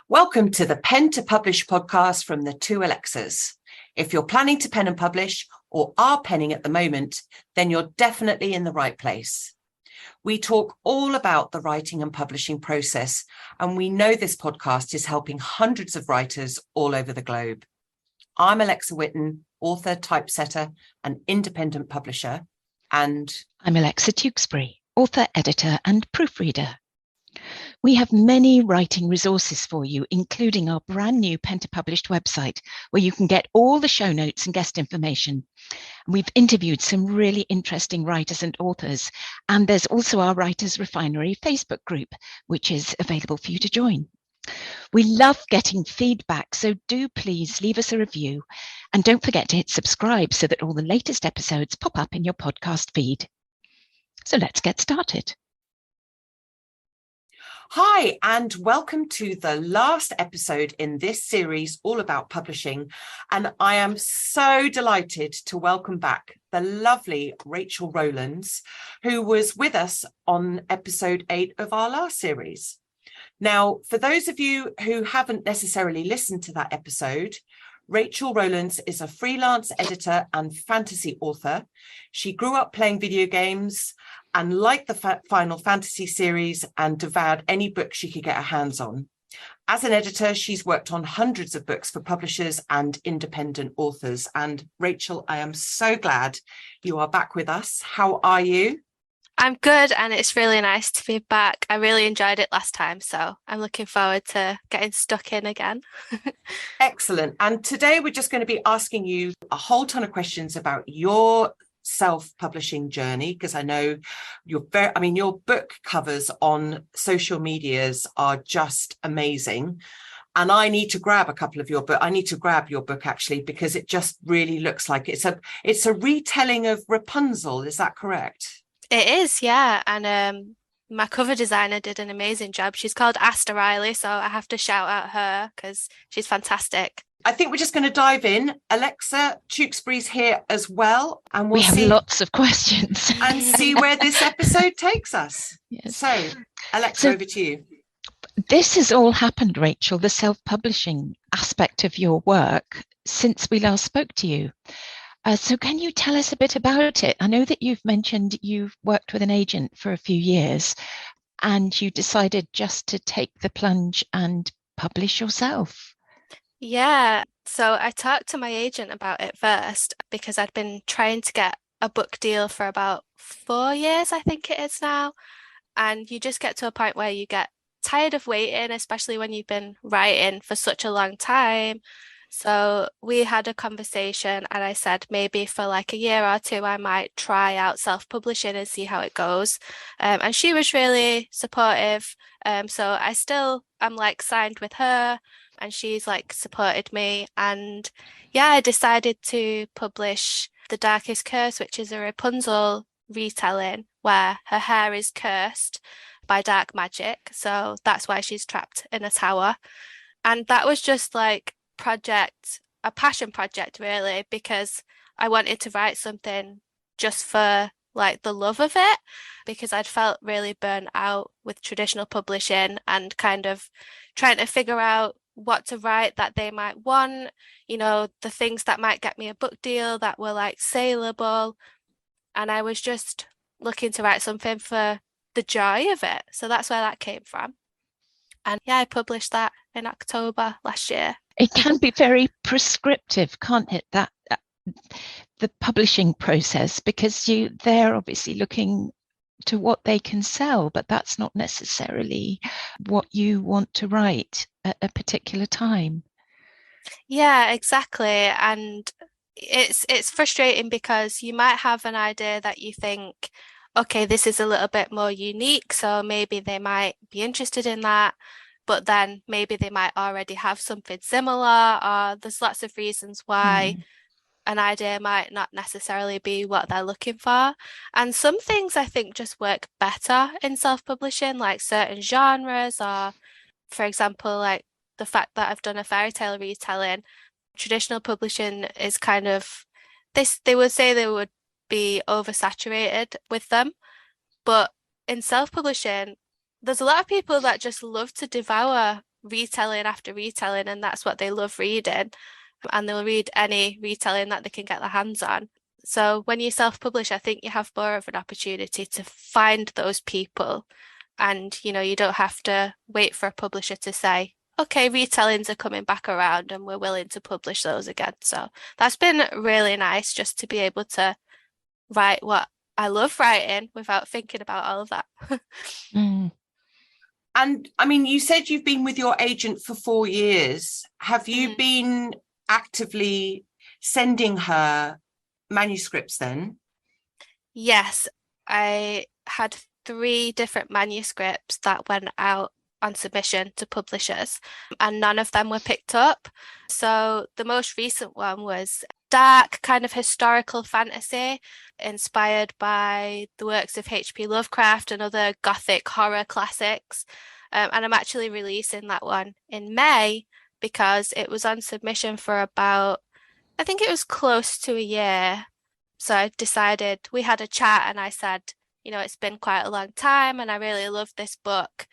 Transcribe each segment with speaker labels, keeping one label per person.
Speaker 1: Welcome to the Pen to Publish podcast from the two Alexas. If you're planning to pen and publish or are penning at the moment, then you're definitely in the right place. We talk all about the writing and publishing process, and we know this podcast is helping hundreds of writers all over the globe. I'm Alexa Whitten, author, typesetter, and independent publisher. And
Speaker 2: I'm Alexa Tewkesbury, author, editor, and proofreader. We have many writing resources for you, including our brand new Pen to Published website, where you can get all the show notes and guest information. We've interviewed some really interesting writers and authors, and there's also our Writers Refinery Facebook group, which is available for you to join. We love getting feedback, so do please leave us a review, and don't forget to hit subscribe so that all the latest episodes pop up in your podcast feed. So let's get started.
Speaker 1: Hi, and welcome to the last episode in this series all about publishing. And I am so delighted to welcome back the lovely Rachel ROWLANDS, who was with us on episode 8 of our last series. Now, for those of you who haven't necessarily listened to that episode, Rachel ROWLANDS is a freelance editor and fantasy author. She grew up playing video games and liked the Final Fantasy series and devoured any book she could get her hands on. As an editor, she's worked on hundreds of books for publishers and independent authors. And Rachel, I am so glad you are back with us. How are you?
Speaker 3: I'm good, and it's really nice to be back. I really enjoyed it last time, so I'm looking forward to getting stuck in again.
Speaker 1: Excellent. And today we're just going to be asking you a whole ton of questions about your self-publishing journey, because I know your book covers on social medias are just amazing. And I need to grab a couple of your book. I need to grab your book actually, because it just really looks like it's a retelling of Rapunzel. Is that correct?
Speaker 3: It is, yeah. And my cover designer did an amazing job. She's called Asta Riley, so I have to shout out her because she's fantastic.
Speaker 1: I think we're just going to dive in. Alexa Tewkesbury's here as well. And
Speaker 2: we have lots of questions.
Speaker 1: And see where this episode takes us.
Speaker 2: Yes.
Speaker 1: So, Alexa, over to you.
Speaker 2: This has all happened, Rachel, the self-publishing aspect of your work, since we last spoke to you. So can you tell us a bit about it? I know that you've mentioned you've worked with an agent for a few years and you decided just to take the plunge and publish yourself.
Speaker 3: Yeah, so I talked to my agent about it first because I'd been trying to get a book deal for about 4 years, I think it is now. And you just get to a point where you get tired of waiting, especially when you've been writing for such a long time. So we had a conversation and I said maybe for like a year or two I might try out self-publishing and see how it goes. And she was really supportive. So I'm like signed with her and she's like supported me. And yeah, I decided to publish The Darkest Curse, which is a Rapunzel retelling where her hair is cursed by dark magic. So that's why she's trapped in a tower. And that was just like a passion project really, because I wanted to write something just for like the love of it, because I'd felt really burnt out with traditional publishing and kind of trying to figure out what to write that they might want, the things that might get me a book deal that were like saleable. And I was just looking to write something for the joy of it. So that's where that came from. And yeah, I published that in October last year.
Speaker 2: It can be very prescriptive, can't it? That the publishing process, because they're obviously looking to what they can sell, but that's not necessarily what you want to write at a particular time.
Speaker 3: Yeah, exactly. And it's frustrating because you might have an idea that you think, okay, this is a little bit more unique, so maybe they might be interested in that. But then maybe they might already have something similar, or there's lots of reasons why an idea might not necessarily be what they're looking for. And some things I think just work better in self-publishing, like certain genres, or for example, like the fact that I've done a fairy tale retelling. Traditional publishing is kind of, they would say they would be oversaturated with them. But in self-publishing, there's a lot of people that just love to devour retelling after retelling, and that's what they love reading. And they'll read any retelling that they can get their hands on. So when you self-publish, I think you have more of an opportunity to find those people. And, you don't have to wait for a publisher to say, okay, retellings are coming back around and we're willing to publish those again. So that's been really nice, just to be able to write what I love writing without thinking about all of that.
Speaker 1: And I mean, you said you've been with your agent for 4 years. Have you been actively sending her manuscripts then?
Speaker 3: Yes, I had 3 different manuscripts that went out on submission to publishers, and none of them were picked up. So the most recent one was dark kind of historical fantasy inspired by the works of H.P. Lovecraft and other Gothic horror classics. And I'm actually releasing that one in May because it was on submission for about, I think it was close to a year. So I decided, we had a chat and I said, it's been quite a long time and I really love this book.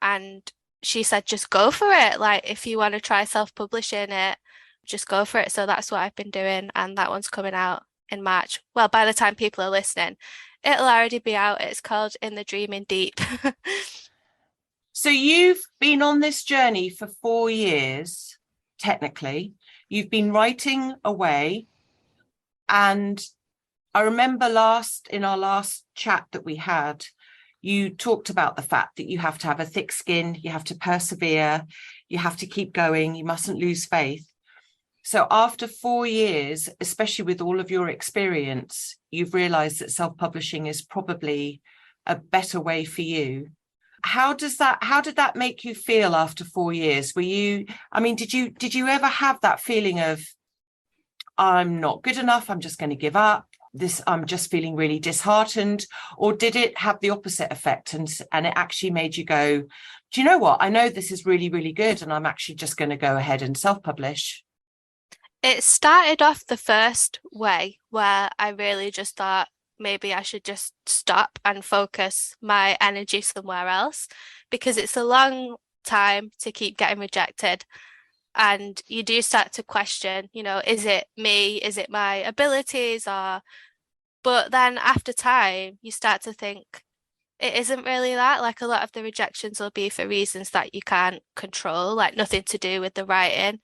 Speaker 3: And she said, just go for it. Like, if you want to try self-publishing it, just go for it. So that's what I've been doing. And that one's coming out in March. Well, by the time people are listening, it'll already be out. It's called In the Dreaming Deep.
Speaker 1: So you've been on this journey for 4 years, technically. You've been writing away. And I remember in our last chat that we had, you talked about the fact that you have to have a thick skin, you have to persevere, you have to keep going, you mustn't lose faith. So after 4 years, especially with all of your experience, you've realized that self-publishing is probably a better way for you. How did that make you feel after 4 years? Did you ever have that feeling of, I'm not good enough, I'm just going to give up, I'm just feeling really disheartened? Or did it have the opposite effect and it actually made you go, do you know what, I know this is really, really good and I'm actually just going to go ahead and self-publish?
Speaker 3: It started off the first way where I really just thought maybe I should just stop and focus my energy somewhere else, because it's a long time to keep getting rejected. And you do start to question, is it me? Is it my abilities? But then after time, you start to think it isn't really that. Like, a lot of the rejections will be for reasons that you can't control, like nothing to do with the writing.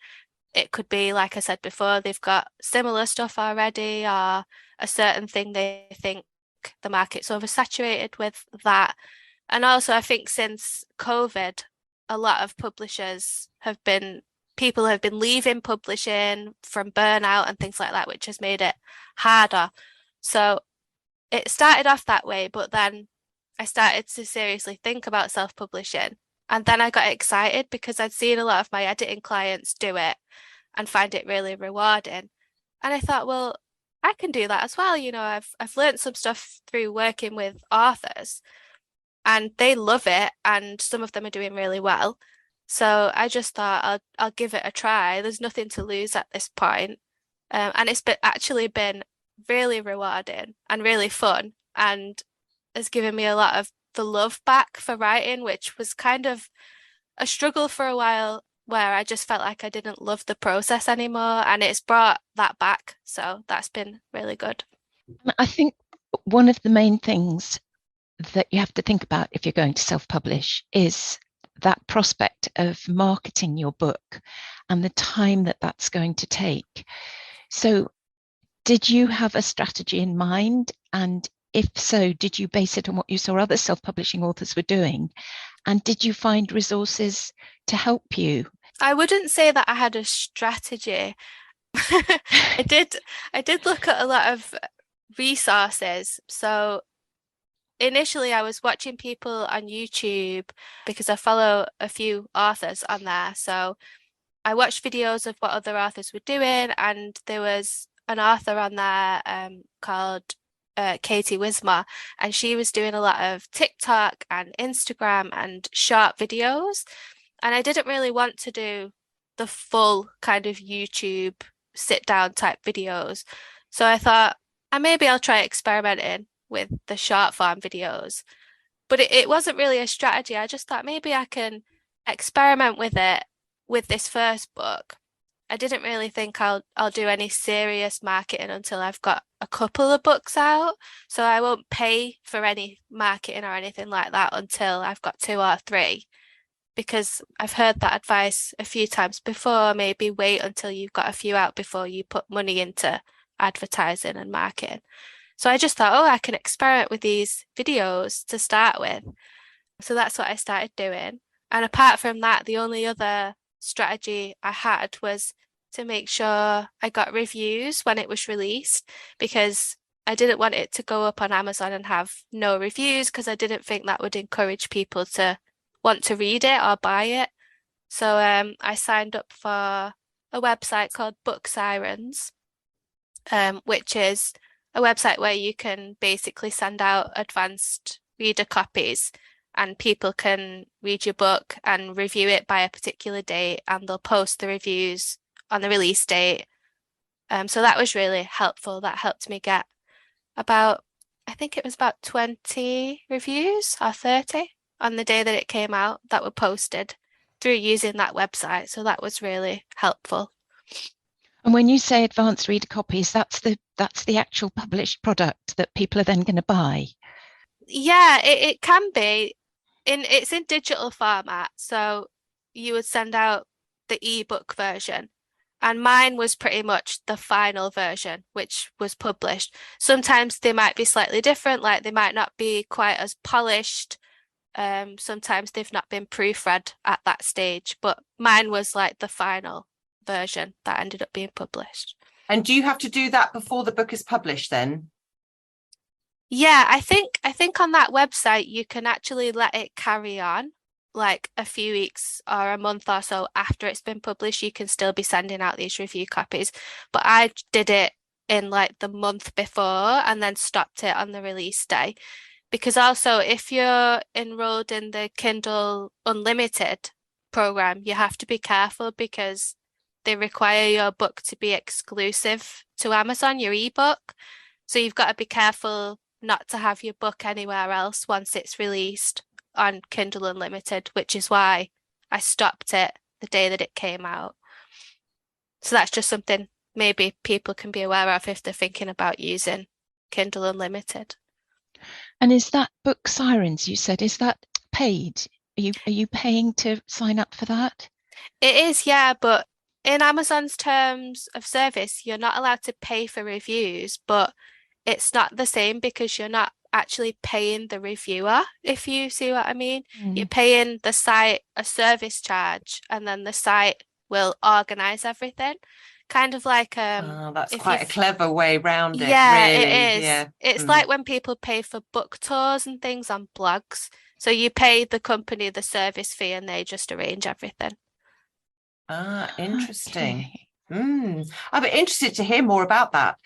Speaker 3: It could be, like I said before, they've got similar stuff already, or a certain thing they think the market's oversaturated with that. And also, I think since COVID, a lot of people have been leaving publishing from burnout and things like that, which has made it harder. So it started off that way, but then I started to seriously think about self-publishing. And then I got excited because I'd seen a lot of my editing clients do it and find it really rewarding. And I thought, well, I can do that as well. I've learned some stuff through working with authors and they love it, and some of them are doing really well. So I just thought I'll give it a try. There's nothing to lose at this point. And it's actually been really rewarding and really fun, and has given me a lot of the love back for writing, which was kind of a struggle for a while, where I just felt like I didn't love the process anymore, and it's brought that back. So that's been really good.
Speaker 2: I think one of the main things that you have to think about if you're going to self-publish is that prospect of marketing your book and the time that that's going to take. So did you have a strategy in mind? And if so, did you base it on what you saw other self-publishing authors were doing? And did you find resources to help you?
Speaker 3: I wouldn't say that I had a strategy. I did look at a lot of resources. So initially I was watching people on YouTube because I follow a few authors on there. So I watched videos of what other authors were doing, and there was an author on there called Katie Wismar, and she was doing a lot of TikTok and Instagram and short videos. And I didn't really want to do the full kind of YouTube sit down type videos. So I thought, maybe I'll try experimenting with the short form videos. But it wasn't really a strategy. I just thought maybe I can experiment with it with this first book. I didn't really think I'll do any serious marketing until I've got a couple of books out. So I won't pay for any marketing or anything like that until I've got 2 or 3, because I've heard that advice a few times before. Maybe wait until you've got a few out before you put money into advertising and marketing. So I just thought, oh, I can experiment with these videos to start with. So that's what I started doing. And apart from that, the only other strategy I had was to make sure I got reviews when it was released, because I didn't want it to go up on Amazon and have no reviews, because I didn't think that would encourage people to want to read it or buy it. So I signed up for a website called Book Sirens, which is a website where you can basically send out advanced reader copies, and people can read your book and review it by a particular date, and they'll post the reviews on the release date. So that was really helpful. That helped me get I think it was about 20 reviews or 30 on the day that it came out that were posted through using that website. So that was really helpful.
Speaker 2: And when you say advanced reader copies, that's the actual published product that people are then going to buy.
Speaker 3: Yeah, it can be. It's in digital format, so you would send out the ebook version, and mine was pretty much the final version, which was published. Sometimes they might be slightly different, like they might not be quite as polished. Sometimes they've not been proofread at that stage, but mine was like the final version that ended up being published.
Speaker 1: And do you have to do that before the book is published then?
Speaker 3: Yeah, I think on that website you can actually let it carry on like a few weeks or a month or so after it's been published. You can still be sending out these review copies, but I did it in like the month before and then stopped it on the release day. Because also, if you're enrolled in the Kindle Unlimited program, you have to be careful, because they require your book to be exclusive to Amazon, your ebook. So you've got to be careful not to have your book anywhere else once it's released on Kindle Unlimited, which is why I stopped it the day that it came out. So that's just something maybe people can be aware of if they're thinking about using Kindle Unlimited.
Speaker 2: And is that Book Sirens, you said, is that paid? Are you paying to sign up for that?
Speaker 3: It is, yeah, but in Amazon's terms of service, you're not allowed to pay for reviews, but it's not the same, because you're not actually paying the reviewer, if you see what I mean. You're paying the site a service charge, and then the site will organize everything. Kind of like
Speaker 1: that's quite a clever way round it.
Speaker 3: Yeah,
Speaker 1: really.
Speaker 3: it is.
Speaker 1: Yeah.
Speaker 3: It's like when people pay for book tours and things on blogs. So you pay the company the service fee and they just arrange everything.
Speaker 1: Interesting.
Speaker 2: Okay.
Speaker 1: I'd be interested to hear more about that.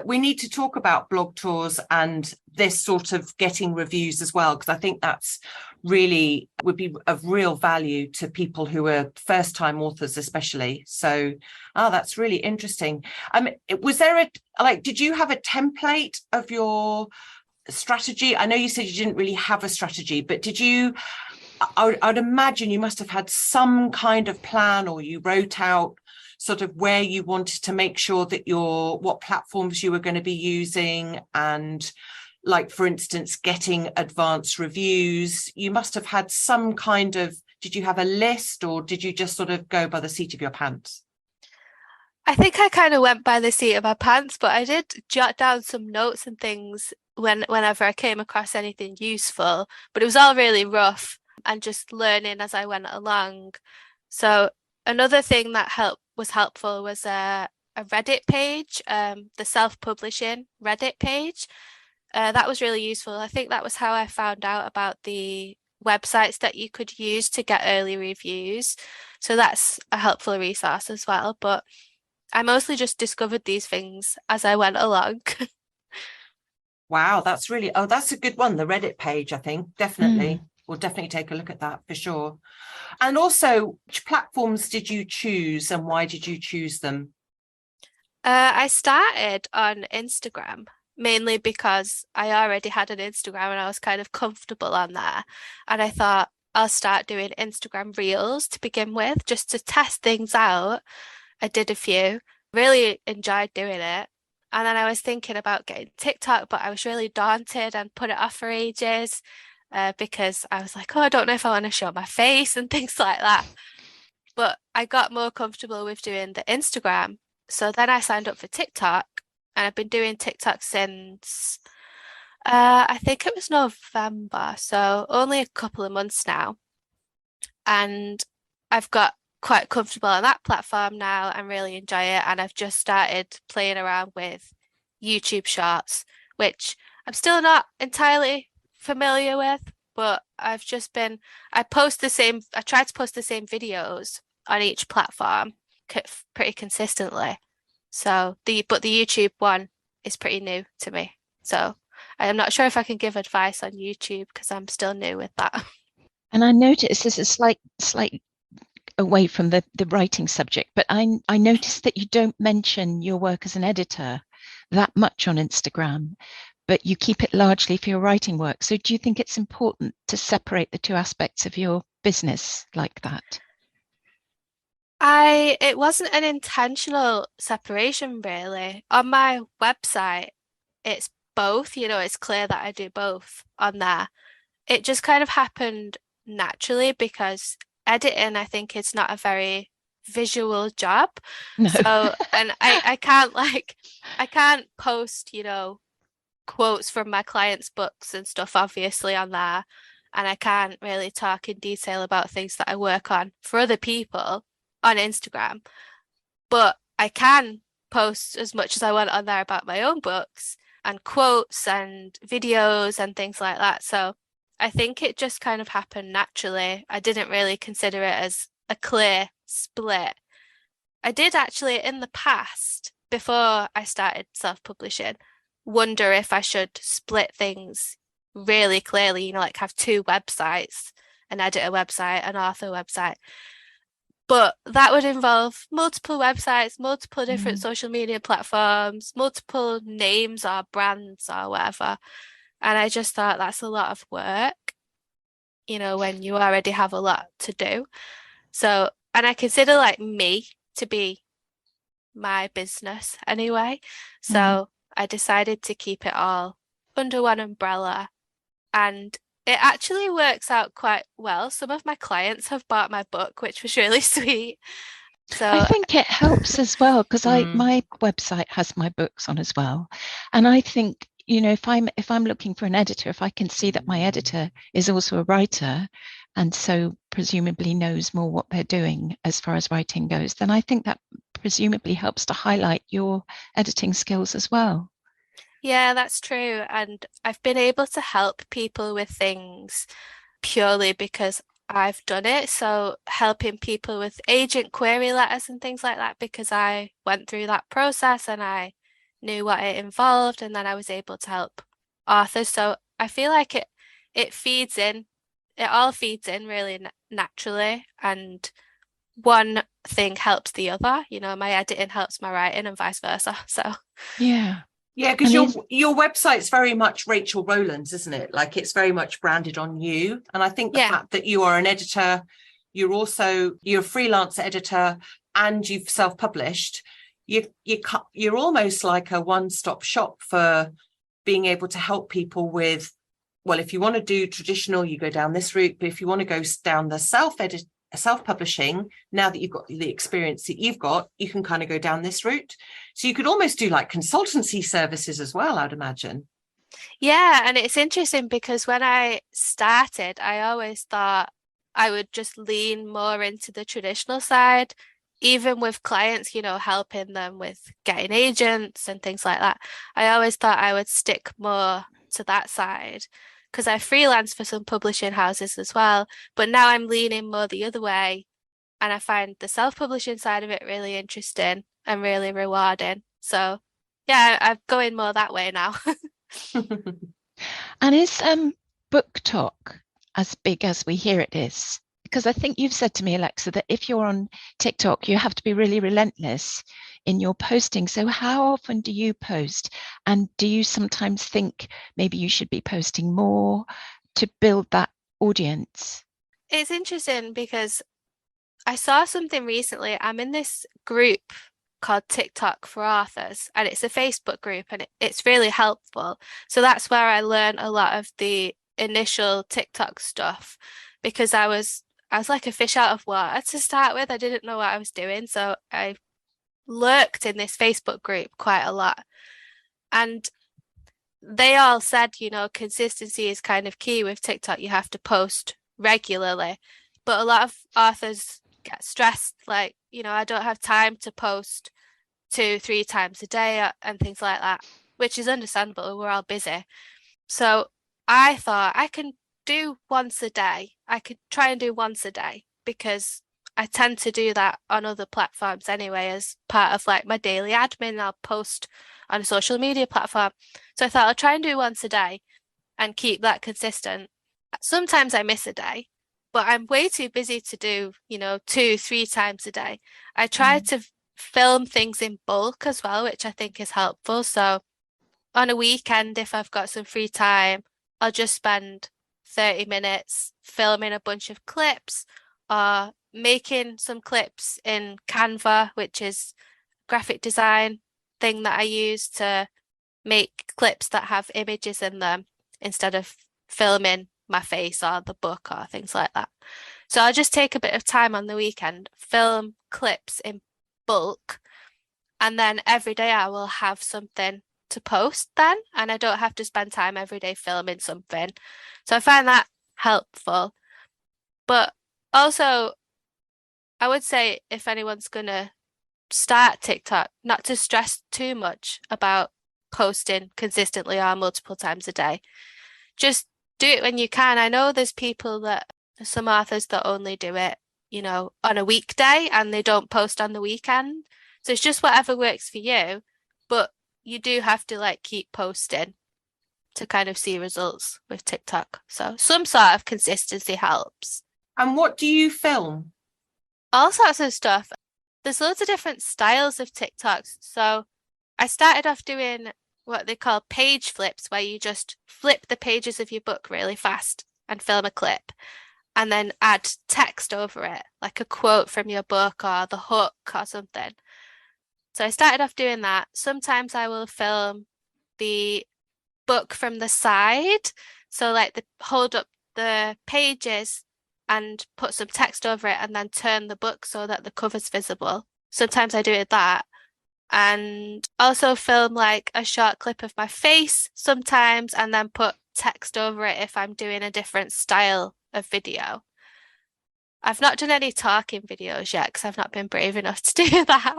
Speaker 1: We need to talk about blog tours and this sort of getting reviews as well, because I think that's really would be of real value to people who are first-time authors, especially. So, that's really interesting. Was there did you have a template of your strategy? I know you said you didn't really have a strategy, but did you? I'd imagine you must have had some kind of plan, or you wrote out sort of where you wanted to make sure that what platforms you were going to be using, and like, for instance, getting advanced reviews. You must have had some kind of, did you have a list, or did you just sort of go by the seat of your pants?
Speaker 3: I think I kind of went by the seat of my pants, but I did jot down some notes and things whenever I came across anything useful, but it was all really rough and just learning as I went along. So another thing that was helpful was a Reddit page, the self-publishing Reddit page. That was really useful. I think that was how I found out about the websites that you could use to get early reviews. So that's a helpful resource as well. But I mostly just discovered these things as I went along.
Speaker 1: Wow, that's a good one. The Reddit page, I think, definitely. We'll definitely take a look at that for sure. And also, which platforms did you choose and why did you choose them?
Speaker 3: I started on Instagram, mainly because I already had an Instagram and I was kind of comfortable on there. And I thought I'll start doing Instagram Reels to begin with, just to test things out. I did a few, really enjoyed doing it. And then I was thinking about getting TikTok, but I was really daunted and put it off for ages because I was like, oh, I don't know if I want to show my face and things like that. But I got more comfortable with doing the Instagram. So then I signed up for TikTok, and I've been doing TikTok since I think it was November, so only a couple of months now. And I've got quite comfortable on that platform now and really enjoy it. And I've just started playing around with YouTube Shorts, which I'm still not entirely familiar with, but I try to post the same videos on each platform pretty consistently. So but the YouTube one is pretty new to me. So I'm not sure if I can give advice on YouTube because I'm still new with that.
Speaker 2: And I noticed this is slight away from the writing subject, but I noticed that you don't mention your work as an editor that much on Instagram, but you keep it largely for your writing work. So do you think it's important to separate the two aspects of your business like that?
Speaker 3: It wasn't an intentional separation really. On my website, it's both, it's clear that I do both on there. It just kind of happened naturally because editing, I think, is not a very visual job.
Speaker 2: No.
Speaker 3: So, and I can't post, quotes from my clients' books and stuff, obviously, on there. And I can't really talk in detail about things that I work on for other people on Instagram. But I can post as much as I want on there about my own books and quotes and videos and things like that. So I think it just kind of happened naturally. I didn't really consider it as a clear split. I did actually in the past, before I started self-publishing, wonder if I should split things really clearly, like have two websites, an editor website, an author website. But that would involve multiple websites, multiple different social media platforms, multiple names or brands or whatever. And I just thought that's a lot of work, when you already have a lot to do. So, and I consider like me to be my business anyway. So I decided to keep it all under one umbrella. And it actually works out quite well. Some of my clients have bought my book, which was really sweet. So
Speaker 2: I think it helps as well because my website has my books on as well. And I think, if I'm looking for an editor, if I can see that my editor is also a writer and so presumably knows more what they're doing as far as writing goes, then I think that presumably helps to highlight your editing skills as well.
Speaker 3: Yeah, that's true. And I've been able to help people with things purely because I've done it. So helping people with agent query letters and things like that, because I went through that process and I knew what it involved, and then I was able to help authors. So I feel like it feeds in, it all feeds in really naturally, and one thing helps the other. My editing helps my writing and vice versa. So
Speaker 2: yeah.
Speaker 1: Yeah, because your website's very much Rachel Rowlands, isn't it? Like it's very much branded on you. And I think the fact that you are an editor, you're a freelance editor, and you've self-published, you're almost like a one-stop shop for being able to help people with, well, if you want to do traditional, you go down this route. But if you want to go down the self-publishing, now that you've got the experience that you've got, you can kind of go down this route. So you could almost do like consultancy services as well, I'd imagine.
Speaker 3: Yeah, and it's interesting because when I started, I always thought I would just lean more into the traditional side, even with clients, helping them with getting agents and things like that. I always thought I would stick more to that side because I freelance for some publishing houses as well. But now I'm leaning more the other way, and I find the self-publishing side of it really interesting and really rewarding. So yeah, I'm going more that way now.
Speaker 2: And is book talk as big as we hear it is? Because I think you've said to me, Alexa, that if you're on TikTok, you have to be really relentless in your posting. So how often do you post? And do you sometimes think maybe you should be posting more to build that audience?
Speaker 3: It's interesting because I saw something recently. I'm in this group called TikTok for Authors, and it's a Facebook group, and it's really helpful. So that's where I learned a lot of the initial TikTok stuff, because I was like a fish out of water to start with. I didn't know what I was doing, so I lurked in this Facebook group quite a lot. And they all said, consistency is kind of key with TikTok. You have to post regularly. But a lot of authors get stressed, like, I don't have time to post 2-3 times a day and things like that, which is understandable. We're all busy. So I thought I can do once a day. I could try and do once a day, because I tend to do that on other platforms anyway, as part of like my daily admin. I'll post on a social media platform. So I thought I'll try and do once a day and keep that consistent. Sometimes I miss a day, but I'm way too busy to do, 2-3 times a day. I try to film things in bulk as well, which I think is helpful. So on a weekend, if I've got some free time, I'll just spend 30 minutes filming a bunch of clips, or making some clips in Canva, which is a graphic design thing that I use to make clips that have images in them instead of filming my face or the book or things like that. So I'll just take a bit of time on the weekend, film clips in bulk, and then every day I will have something to post then, and I don't have to spend time every day filming something. So I find that helpful. But also, I would say if anyone's gonna start TikTok, not to stress too much about posting consistently or multiple times a day. Just do it when you can. I know there's some authors that only do it, on a weekday, and they don't post on the weekend. So it's just whatever works for you, but you do have to like keep posting to kind of see results with TikTok. So some sort of consistency helps.
Speaker 1: And what do you film?
Speaker 3: All sorts of stuff. There's loads of different styles of TikToks. So I started off doing what they call page flips, where you just flip the pages of your book really fast and film a clip, and then add text over it, like a quote from your book or the hook or something. So I started off doing that. Sometimes I will film the book from the side. So like hold up the pages and put some text over it, and then turn the book so that the cover's visible. Sometimes I do that. And also film like a short clip of my face sometimes, and then put text over it if I'm doing a different style of video. I've not done any talking videos yet because I've not been brave enough to do that.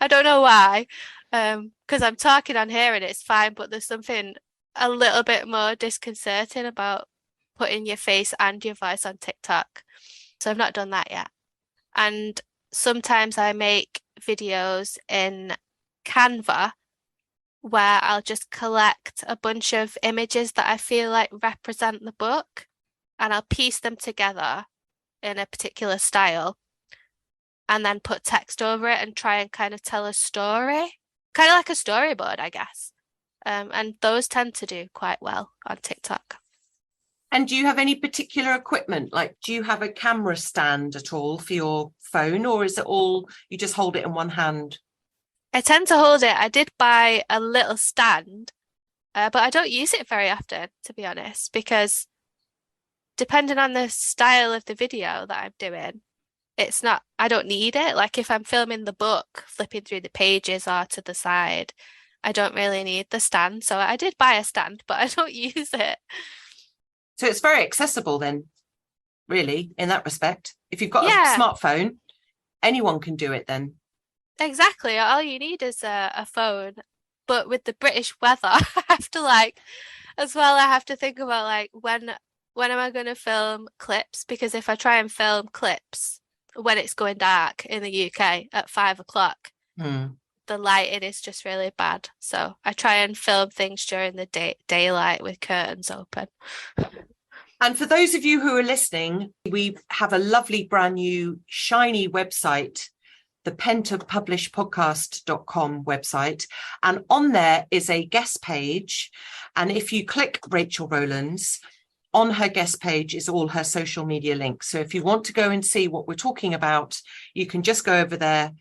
Speaker 3: I don't know why, because I'm talking on here and it's fine, but there's something a little bit more disconcerting about putting your face and your voice on TikTok. So I've not done that yet. And sometimes I make videos in Canva where I'll just collect a bunch of images that I feel like represent the book, and I'll piece them together in a particular style and then put text over it and try and kind of tell a story, kind of like a storyboard, I guess. And those tend to do quite well on TikTok.
Speaker 1: And do you have any particular equipment? Like, do you have a camera stand at all for your phone, or is it all, you just hold it in one hand?
Speaker 3: I tend to hold it. I did buy a little stand, but I don't use it very often, to be honest, because depending on the style of the video that I'm doing, I don't need it. Like if I'm filming the book, flipping through the pages or to the side, I don't really need the stand. So I did buy a stand, but I don't use it.
Speaker 1: So it's very accessible then, really, in that respect. If you've got a smartphone, anyone can do it then.
Speaker 3: Exactly. All you need is a phone. But with the British weather, I have to think about like when am I going to film clips? Because if I try and film clips when it's going dark in the UK at 5:00, the lighting is just really bad. So I try and film things during the daylight with curtains open.
Speaker 1: And for those of you who are listening, we have a lovely brand new shiny website, the pentapublishpodcast.com website. And on there is a guest page. And if you click Rachel Rowlands, on her guest page is all her social media links. So if you want to go and see what we're talking about, you can just go over there,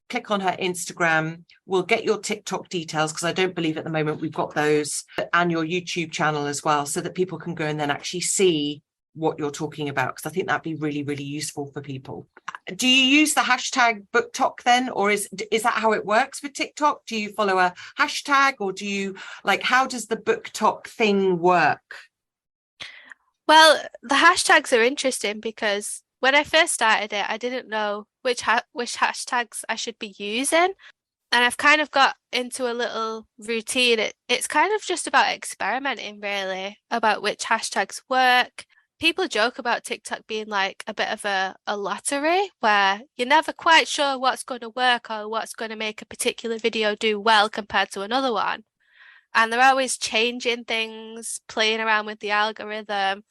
Speaker 1: click on her Instagram. We'll get your TikTok details, because I don't believe at the moment we've got those, and your YouTube channel as well, so that people can go and then actually see what you're talking about, because I think that'd be really, really useful for people. Do you use the hashtag BookTok then, or is that how it works with TikTok? Do you follow a hashtag, or do you, like, how does the BookTok thing work?
Speaker 3: Well, the hashtags are interesting because when I first started it, I didn't know which hashtags I should be using. And I've kind of got into a little routine. It's kind of just about experimenting, really, about which hashtags work. People joke about TikTok being like a bit of a lottery, where you're never quite sure what's going to work or what's going to make a particular video do well compared to another one. And they're always changing things, playing around with the algorithm.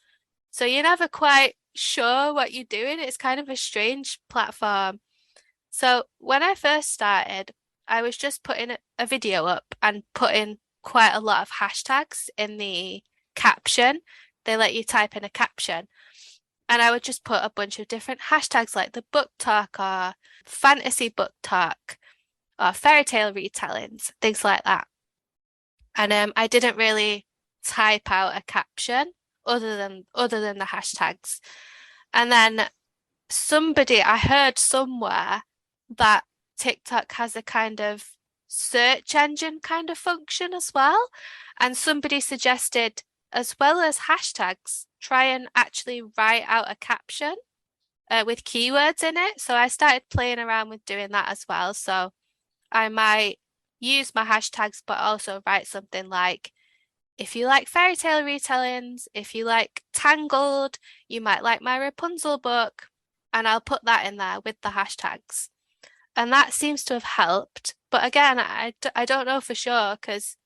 Speaker 3: So you're never quite sure what you're doing. It's kind of a strange platform. So when I first started, I was just putting a video up and putting quite a lot of hashtags in the caption. They let you type in a caption. And I would just put a bunch of different hashtags like the book talk or fantasy book talk or fairy tale retellings, things like that. And I didn't really type out a caption other than the hashtags. And then I heard somewhere that TikTok has a kind of search engine kind of function as well. And somebody suggested, as well as hashtags, try and actually write out a caption with keywords in it. So I started playing around with doing that as well. So I might use my hashtags, but also write something like, if you like fairy tale retellings, if you like Tangled, you might like my Rapunzel book, and I'll put that in there with the hashtags. And that seems to have helped. But again, I don't know for sure, because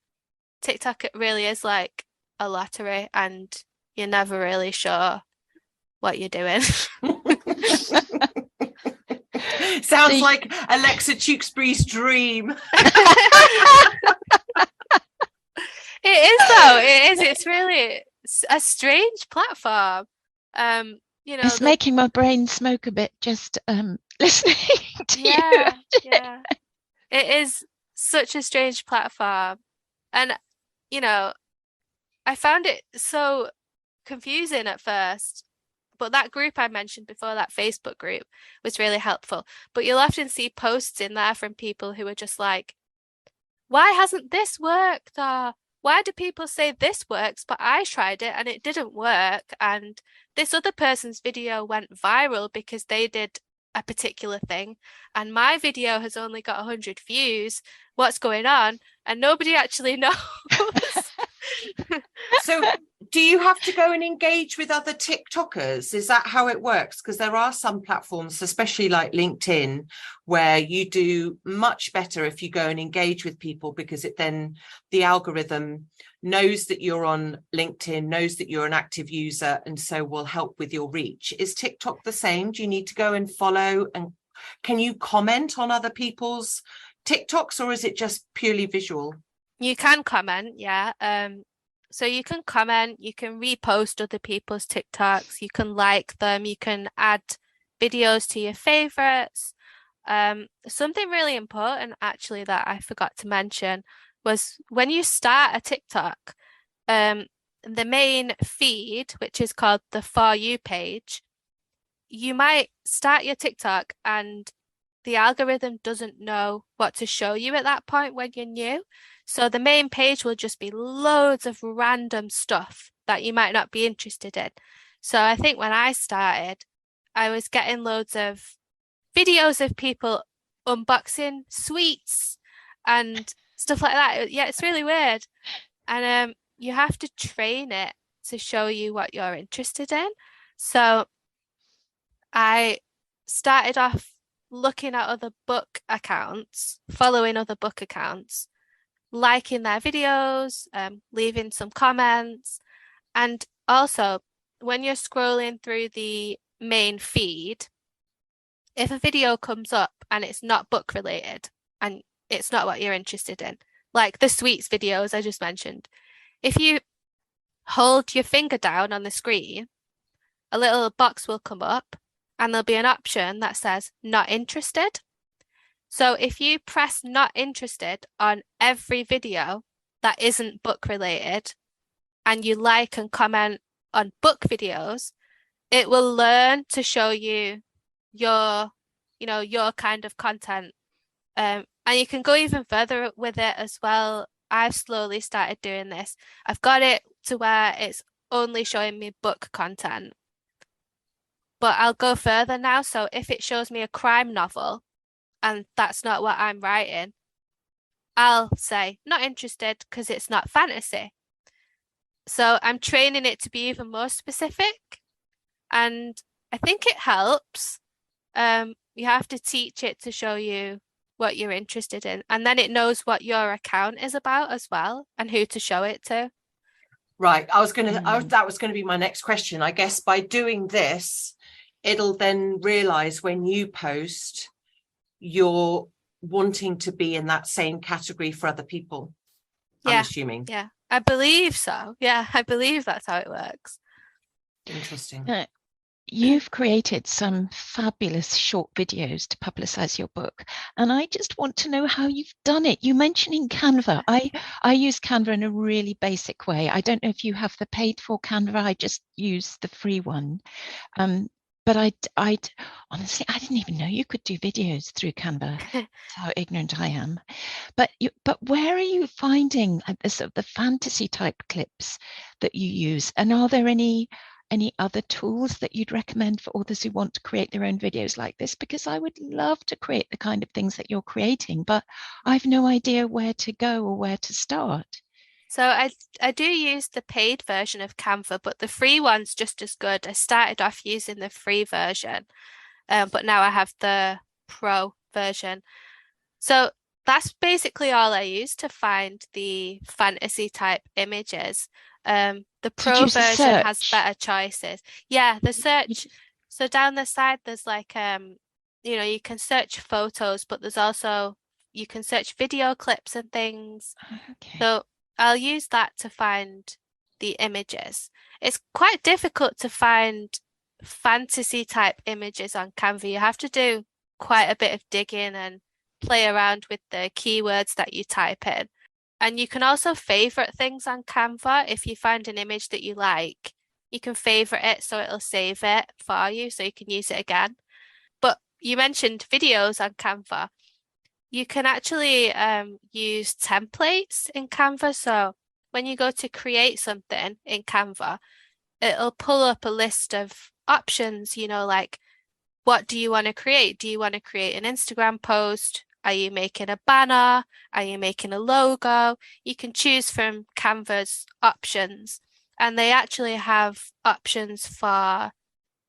Speaker 3: TikTok, it really is like a lottery and you're never really sure what you're doing.
Speaker 1: Sounds like Alexa Tewksbury's dream.
Speaker 3: It is though. It is. It's really a strange platform.
Speaker 2: It's making my brain smoke a bit just listening to you.
Speaker 3: Yeah. It is such a strange platform. And, I found it so confusing at first. But that group I mentioned before, that Facebook group, was really helpful. But you'll often see posts in there from people who are just like, why hasn't this worked? Or why do people say this works, but I tried it and it didn't work? And this other person's video went viral because they did a particular thing, and my video has only got 100 views. What's going on? And nobody actually knows.
Speaker 1: So do you have to go and engage with other TikTokers? Is that how it works? Because there are some platforms, especially like LinkedIn, where you do much better if you go and engage with people, because it then the algorithm knows that you're on LinkedIn, knows that you're an active user, and so will help with your reach. Is TikTok the same? Do you need to go and follow, and can you comment on other people's TikToks, or is it just purely visual?
Speaker 3: You can comment, yeah. So you can comment, you can repost other people's TikToks, you can like them, you can add videos to your favorites. Something really important actually that I forgot to mention was when you start a TikTok, the main feed, which is called the For You page, you might start your TikTok and the algorithm doesn't know what to show you at that point when you're new. So the main page will just be loads of random stuff that you might not be interested in. So I think when I started, I was getting loads of videos of people unboxing sweets and stuff like that. Yeah, it's really weird. And you have to train it to show you what you're interested in. So I started off looking at other book accounts, following other book accounts, liking their videos, leaving some comments. And also, when you're scrolling through the main feed, if a video comes up and it's not book related and it's not what you're interested in, like the sweets videos I just mentioned, if you hold your finger down on the screen, a little box will come up and there'll be an option that says not interested. So if you press not interested on every video that isn't book related and you like and comment on book videos, it will learn to show you your kind of content. And you can go even further with it as well. I've slowly started doing this. I've got it to where it's only showing me book content. But I'll go further now. So if it shows me a crime novel and that's not what I'm writing, I'll say not interested because it's not fantasy. So I'm training it to be even more specific. And I think it helps. You have to teach it to show you what you're interested in. And then it knows what your account is about as well and who to show it to.
Speaker 1: Right. That was going to be my next question. I guess by doing this, it'll then realize when you post, you're wanting to be in that same category for other people.
Speaker 3: Yeah.
Speaker 1: I'm assuming.
Speaker 3: Yeah, I believe so. Yeah, I believe that's how it works.
Speaker 1: Interesting.
Speaker 2: You've created some fabulous short videos to publicize your book, and I just want to know how you've done it. You mentioning Canva. I use Canva in a really basic way. I don't know if you have the paid for Canva. I just use the free one. But I honestly, I didn't even know you could do videos through Canva. That's how ignorant I am. But where are you finding the fantasy type clips that you use? And are there any other tools that you'd recommend for authors who want to create their own videos like this? Because I would love to create the kind of things that you're creating, but I've no idea where to go or where to start.
Speaker 3: So I do use the paid version of Canva, but the free one's just as good. I started off using the free version, but now I have the pro version. So that's basically all I use to find the fantasy type images. The pro version has better choices. Yeah, the search. So down the side, there's like, you can search photos, but there's also, you can search video clips and things.
Speaker 2: Okay.
Speaker 3: So I'll use that to find the images. It's quite difficult to find fantasy type images on Canva. You have to do quite a bit of digging and play around with the keywords that you type in. And you can also favorite things on Canva. If you find an image that you like, you can favorite it so it'll save it for you so you can use it again. But you mentioned videos on Canva. You can actually use templates in Canva. So when you go to create something in Canva, it'll pull up a list of options, like what do you want to create? Do you want to create an Instagram post? Are you making a banner? Are you making a logo? You can choose from Canva's options. And they actually have options for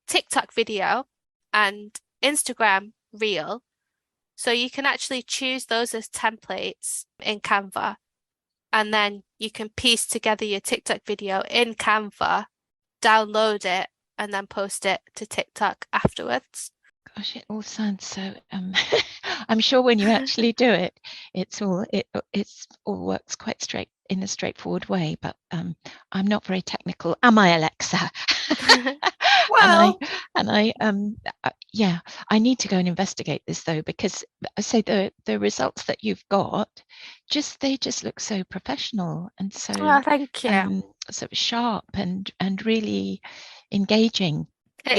Speaker 3: TikTok video and Instagram Reel. So you can actually choose those as templates in Canva. And then you can piece together your TikTok video in Canva, download it, and then post it to TikTok afterwards.
Speaker 2: Gosh, it all sounds so I'm sure when you actually do it, it's all works quite in a straightforward way, but I'm not very technical, am I, Alexa?
Speaker 1: Well,
Speaker 2: I need to go and investigate this though, because I say the results that you've got they just look so professional and so
Speaker 3: thank you.
Speaker 2: So sharp and really engaging.
Speaker 3: It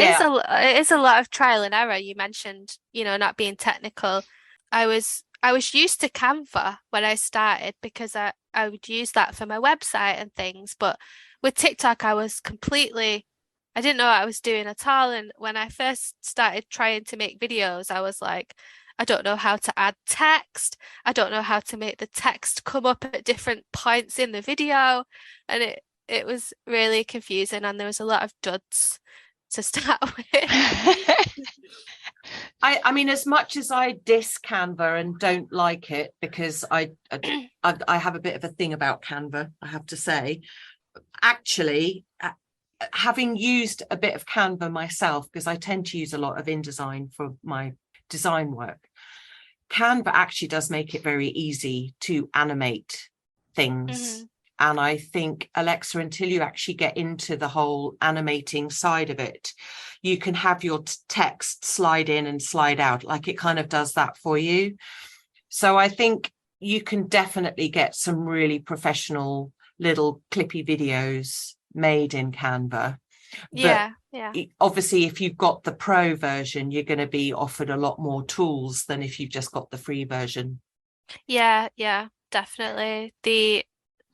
Speaker 3: is a lot of trial and error. You mentioned, not being technical. I was used to Canva when I started because I would use that for my website and things. But with TikTok, I didn't know what I was doing at all. And when I first started trying to make videos, I was like, I don't know how to add text. I don't know how to make the text come up at different points in the video. And it was really confusing, and there was a lot of duds to start with.
Speaker 1: I mean, as much as I diss Canva and don't like it, because I have a bit of a thing about Canva, I have to say, actually, having used a bit of Canva myself, because I tend to use a lot of InDesign for my design work, Canva actually does make it very easy to animate things. And I think, Alexa, until you actually get into the whole animating side of it, you can have your text slide in and slide out, like it kind of does that for you. So I think you can definitely get some really professional little clippy videos made in Canva. But obviously, if you've got the pro version, you're going to be offered a lot more tools than if you've just got the free version.
Speaker 3: Yeah, definitely.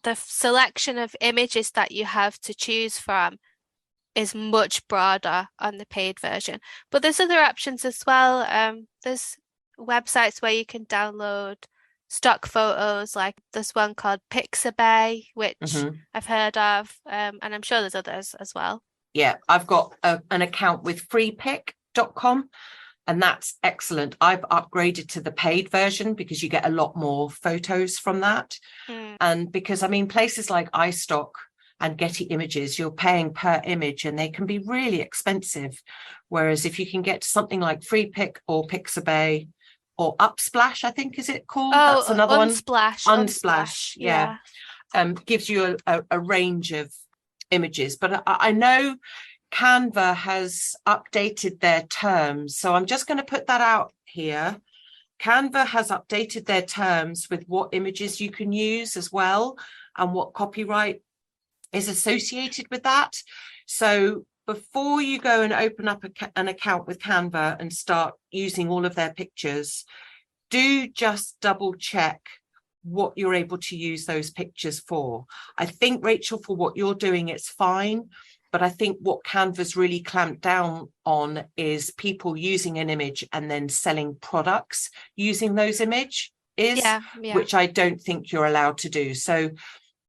Speaker 3: The selection of images that you have to choose from is much broader on the paid version. But there's other options as well. There's websites where you can download stock photos, like there's one called Pixabay, which I've heard of, and I'm sure there's others as well.
Speaker 1: Yeah, I've got an account with freepic.com, and that's excellent. I've upgraded to the paid version because you get a lot more photos from that. And because, I mean, places like iStock and Getty Images, you're paying per image and they can be really expensive. Whereas if you can get something like FreePic or Pixabay or Upsplash, I think, is it called?
Speaker 3: Oh,
Speaker 1: that's another
Speaker 3: Unsplash.
Speaker 1: one. Unsplash, yeah. Gives you a range of images. But I know Canva has updated their terms. So I'm just going to put that out here. Canva has updated their terms with what images you can use as well and what copyright is associated with that. So before you go and open up an account with Canva and start using all of their pictures, do just double check what you're able to use those pictures for. I think, Rachel, for what you're doing, it's fine. But I think what Canva's really clamped down on is people using an image and then selling products using those images, which I don't think you're allowed to do. So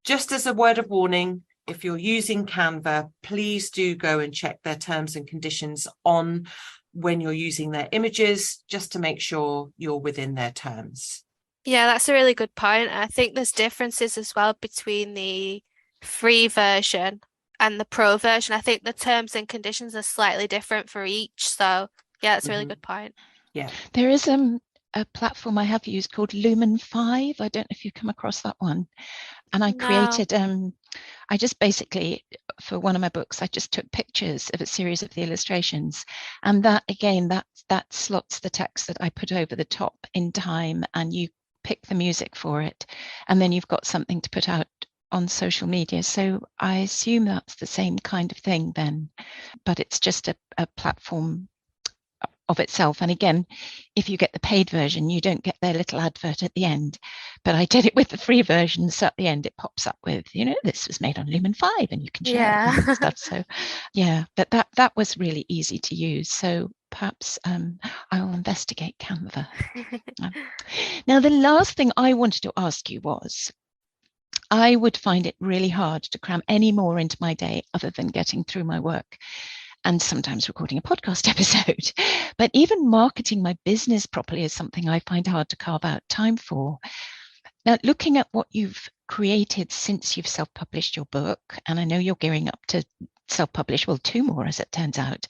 Speaker 1: just as a word of warning, if you're using Canva, please do go and check their terms and conditions on when you're using their images, just to make sure you're within their terms.
Speaker 3: Yeah, that's a really good point. I think there's differences as well between the free version and the pro version. I think the terms and conditions are slightly different for each. So yeah, that's a really good point.
Speaker 1: Yeah.
Speaker 2: There is a platform I have used called Lumen 5. I don't know if you've come across that one. And I created, I just basically, for one of my books, I just took pictures of a series of the illustrations. And that, again, that slots the text that I put over the top in time, and you pick the music for it. And then you've got something to put out on social media. So I assume that's the same kind of thing then, but it's just a platform of itself. And again, if you get the paid version, you don't get their little advert at the end. But I did it with the free version, so at the end it pops up with, this was made on Lumen 5 and you can share it and stuff. So yeah, but that was really easy to use. So perhaps I'll investigate Canva. Now, the last thing I wanted to ask you was, I would find it really hard to cram any more into my day other than getting through my work and sometimes recording a podcast episode. But even marketing my business properly is something I find hard to carve out time for. Now, looking at what you've created since you've self-published your book, and I know you're gearing up to self-publish, well, 2 more as it turns out,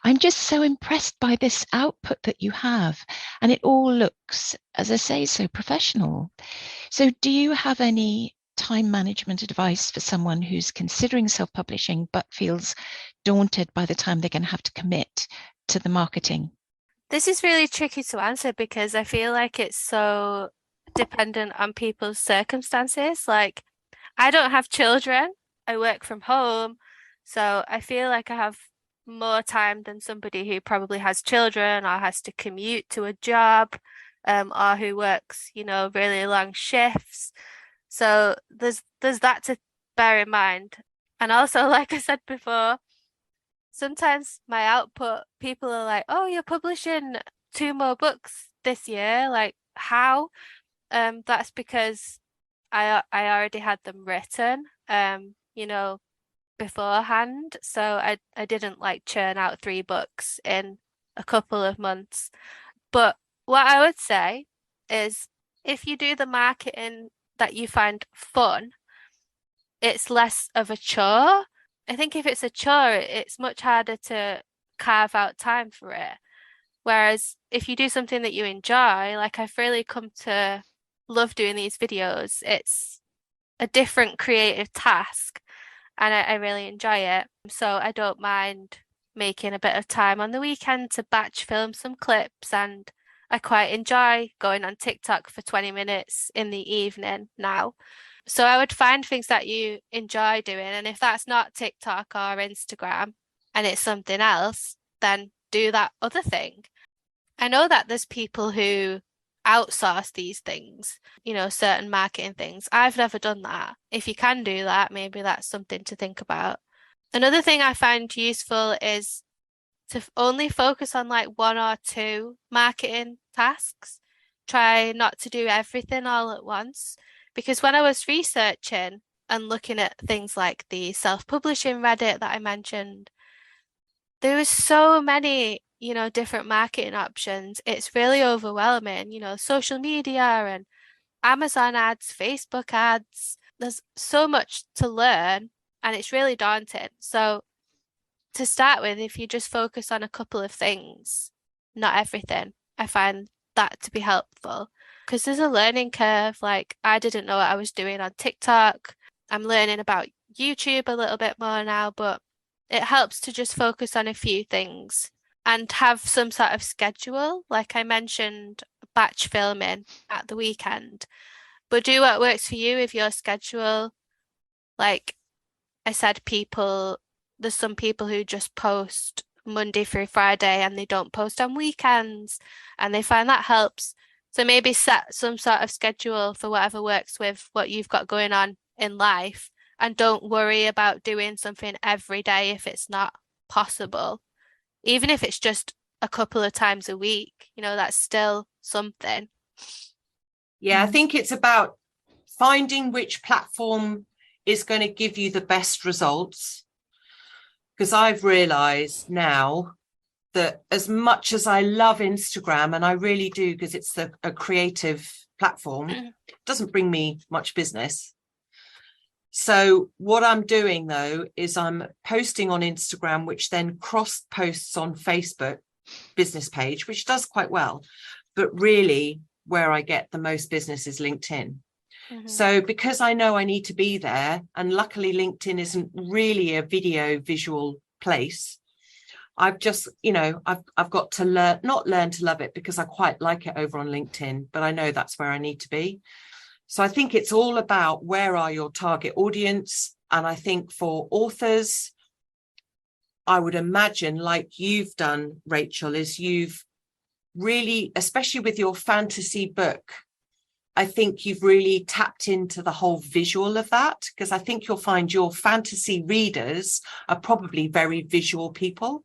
Speaker 2: I'm just so impressed by this output that you have. And it all looks, as I say, so professional. So do you have any time management advice for someone who's considering self-publishing but feels daunted by the time they're going to have to commit to the marketing?
Speaker 3: This is really tricky to answer because I feel like it's so dependent on people's circumstances. Like, I don't have children, I work from home, so I feel like I have more time than somebody who probably has children or has to commute to a job, or who works, really long shifts. So there's that to bear in mind. And also, like I said before, sometimes my output, people are like, oh, you're publishing 2 more books this year. Like, how? That's because I already had them written, beforehand. So I didn't like churn out 3 books in a couple of months. But what I would say is, if you do the marketing that you find fun, it's less of a chore. I think if it's a chore, it's much harder to carve out time for it. Whereas if you do something that you enjoy, like I've really come to love doing these videos, it's a different creative task, and I really enjoy it. So I don't mind making a bit of time on the weekend to batch film some clips, and I quite enjoy going on TikTok for 20 minutes in the evening now. So I would find things that you enjoy doing, and if that's not TikTok or Instagram and it's something else, then do that other thing. I know that there's people who outsource these things, certain marketing things. I've never done that. If you can do that, maybe that's something to think about. Another thing I find useful is to only focus on like one or two marketing tasks. Try not to do everything all at once. Because when I was researching and looking at things like the self-publishing Reddit that I mentioned, there was so many, different marketing options. It's really overwhelming, social media and Amazon ads, Facebook ads. There's so much to learn and it's really daunting. So to start with, if you just focus on a couple of things, not everything, I find that to be helpful because there's a learning curve. Like I didn't know what I was doing on TikTok. I'm learning about YouTube a little bit more now, but it helps to just focus on a few things and have some sort of schedule. Like I mentioned, batch filming at the weekend, but do what works for you with your schedule. Like I said, there's some people who just post Monday through Friday and they don't post on weekends, and they find that helps. So maybe set some sort of schedule for whatever works with what you've got going on in life, and don't worry about doing something every day if it's not possible. Even if it's just a couple of times a week, that's still something.
Speaker 1: Yeah, I think it's about finding which platform is going to give you the best results. Because I've realized now that as much as I love Instagram, and I really do, because it's a creative platform, it doesn't bring me much business. So what I'm doing, though, is I'm posting on Instagram, which then cross posts on Facebook business page, which does quite well. But really, where I get the most business is LinkedIn. Mm-hmm. So because I know I need to be there, and luckily LinkedIn isn't really a visual place, I've just, I've got to not learn to love it, because I quite like it over on LinkedIn, but I know that's where I need to be. So I think it's all about where are your target audience. And I think for authors, I would imagine, like you've done, Rachel, is you've really, especially with your fantasy book, I think you've really tapped into the whole visual of that, because I think you'll find your fantasy readers are probably very visual people,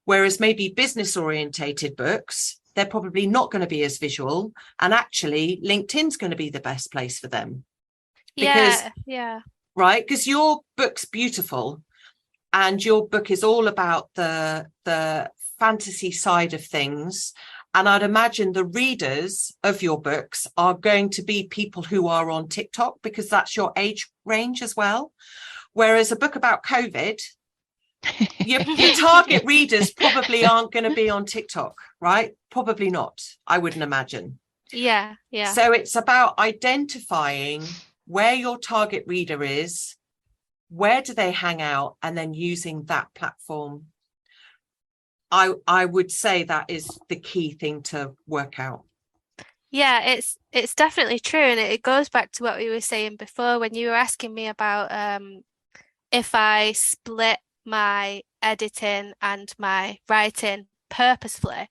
Speaker 1: whereas maybe business orientated books, they're probably not going to be as visual. And actually, LinkedIn's going to be the best place for them.
Speaker 3: Yeah.
Speaker 1: Right? Because your book's beautiful, and your book is all about the fantasy side of things. And I'd imagine the readers of your books are going to be people who are on TikTok, because that's your age range as well. Whereas a book about COVID, your target readers probably aren't going to be on TikTok, right? Probably not, I wouldn't imagine.
Speaker 3: Yeah.
Speaker 1: So it's about identifying where your target reader is, where do they hang out, and then using that platform. I would say that is the key thing to work out.
Speaker 3: Yeah, it's definitely true, and it goes back to what we were saying before when you were asking me about if I split my editing and my writing purposefully.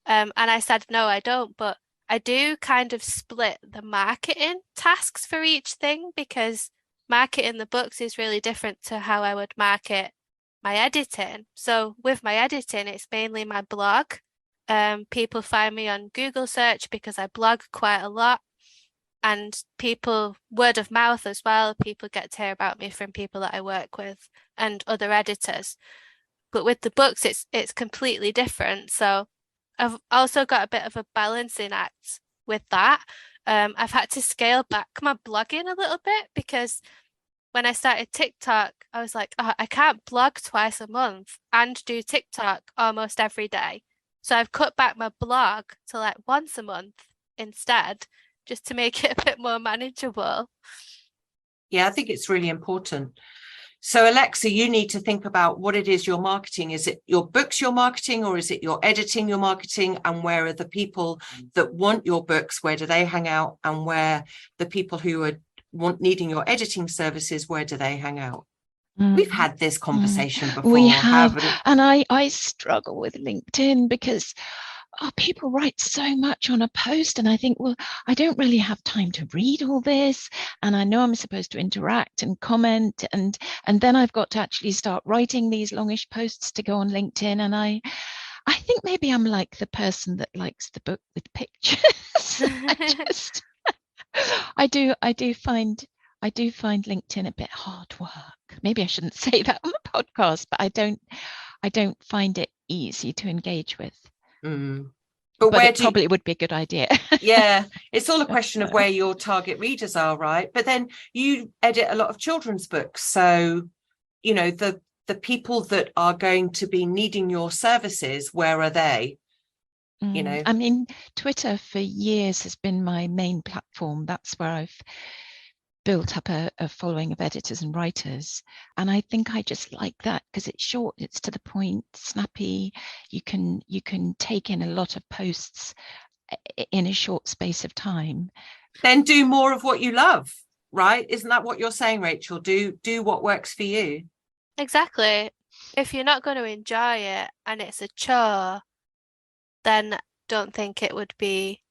Speaker 3: And I said, no, I don't, but I do kind of split the marketing tasks for each thing, because marketing the books is really different to how I would market my editing. So with my editing, it's mainly my blog. People find me on Google search because I blog quite a lot, and people, word of mouth as well, people get to hear about me from people that I work with and other editors. But with the books, it's completely different. So I've also got a bit of a balancing act with that. I've had to scale back my blogging a little bit, because when I started TikTok, I was like, oh, I can't blog twice a month and do TikTok almost every day. So I've cut back my blog to like once a month instead, just to make it a bit more manageable.
Speaker 1: Yeah, I think it's really important. So Alexa, you need to think about what it is you're marketing. Is it your books you're marketing, or is it your editing you're marketing? And where are the people that want your books? Where do they hang out? And where the people who are needing your editing services, where do they hang out? We've had this conversation before.
Speaker 2: We have, and I struggle with LinkedIn because people write so much on a post, and I think, well, I don't really have time to read all this, and I know I'm supposed to interact and comment, and then I've got to actually start writing these longish posts to go on LinkedIn, and I think maybe I'm like the person that likes the book with pictures. I do find LinkedIn a bit hard work. Maybe I shouldn't say that on the podcast, but I don't find it easy to engage with. But it probably would be a good idea.
Speaker 1: Yeah, it's all a question of where your target readers are, right? But then you edit a lot of children's books, so you know the people that are going to be needing your services, where are they? You know,
Speaker 2: I mean, Twitter for years has been my main platform. That's where I've built up a following of editors and writers, and I think I just like that because it's short, it's to the point, snappy. You can take in a lot of posts in a short space of time.
Speaker 1: Then do more of what you love, right? Isn't that what you're saying, Rachel? Do what works for you.
Speaker 3: Exactly. If you're not going to enjoy it and it's a chore, then don't think it would be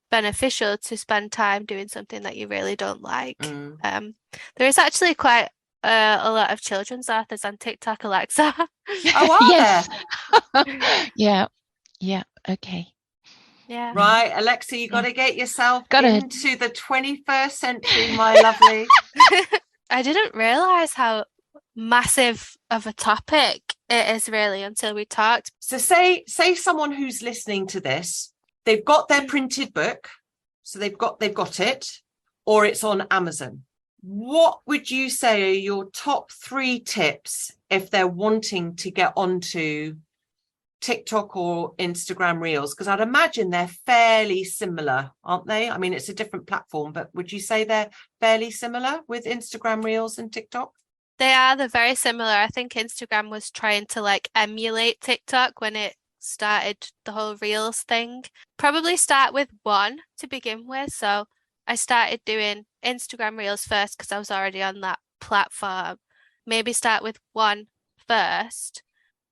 Speaker 3: beneficial to spend time doing something that you really don't like. There is actually quite a lot of children's authors on TikTok, Alexa.
Speaker 1: Oh,
Speaker 2: yes. Yeah. Okay.
Speaker 3: Yeah.
Speaker 1: Right, Alexa, you got to get yourself into the 21st century, my lovely.
Speaker 3: I didn't realize how massive of a topic it is really until we talked.
Speaker 1: So say someone who's listening to this, they've got their printed book, so they've got it, or it's on Amazon. What would you say are your top 3 tips if they're wanting to get onto TikTok or Instagram Reels? Because I'd imagine they're fairly similar, aren't they? I mean, it's a different platform, but would you say they're fairly similar with Instagram Reels and TikTok?
Speaker 3: They're very similar. I think Instagram was trying to like emulate TikTok when it started the whole Reels thing. Probably start with one to begin with. So I started doing Instagram Reels first because I was already on that platform. Maybe start with one first,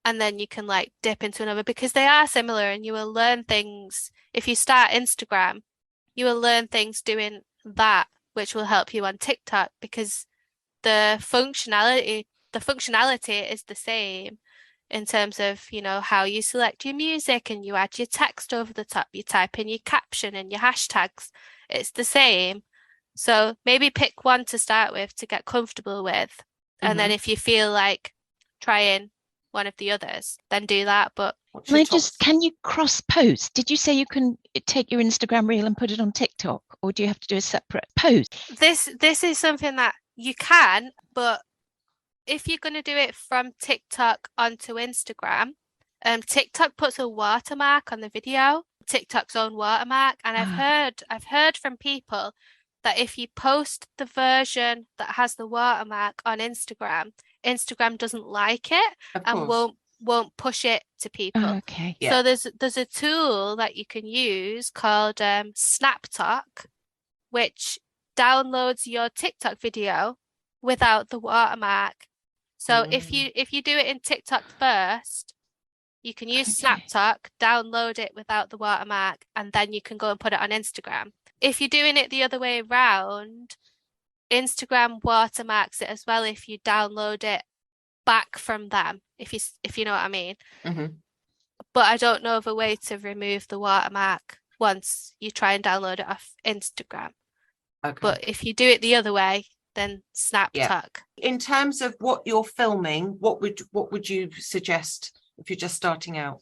Speaker 3: and then you can like dip into another because they are similar, and you will learn things. If you start Instagram, you will learn things doing that, which will help you on TikTok because the functionality is the same in terms of, you know, how you select your music and you add your text over the top, you type in your caption and your hashtags. It's the same. So maybe pick one to start with to get comfortable with. And then if you feel like trying one of the others, then do that. But
Speaker 2: can you cross post? Did you say you can take your Instagram reel and put it on TikTok, or do you have to do a separate post?
Speaker 3: This is something that you can, but if you're going to do it from TikTok onto Instagram, TikTok puts a watermark on the video, TikTok's own watermark, and I've heard from people that if you post the version that has the watermark on Instagram, Instagram doesn't like it and won't push it to people.
Speaker 2: Okay.
Speaker 3: So there's a tool that you can use called SnapTalk, which downloads your TikTok video without the watermark. So if you do it in TikTok first, you can use SnapTalk, download it without the watermark, and then you can go and put it on Instagram. If you're doing it the other way around, Instagram watermarks it as well if you download it back from them, if you know what I mean. But I don't know of a way to remove the watermark once you try and download it off Instagram. Okay. But if you do it the other way, then SnapTalk.
Speaker 1: In terms of what you're filming, what would you suggest if you're just starting out?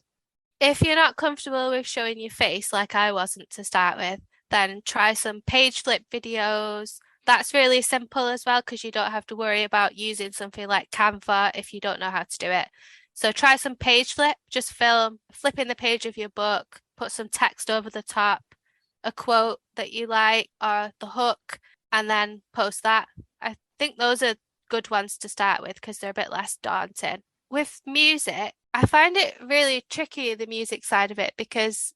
Speaker 3: If you're not comfortable with showing your face, like I wasn't to start with, then try some page flip videos. That's really simple as well because you don't have to worry about using something like Canva if you don't know how to do it. So try some page flip, just film flipping the page of your book, put some text over the top, a quote that you like or the hook, and then post that. think those are good ones to start with because they're a bit less daunting. With music, I find it really tricky, the music side of it, because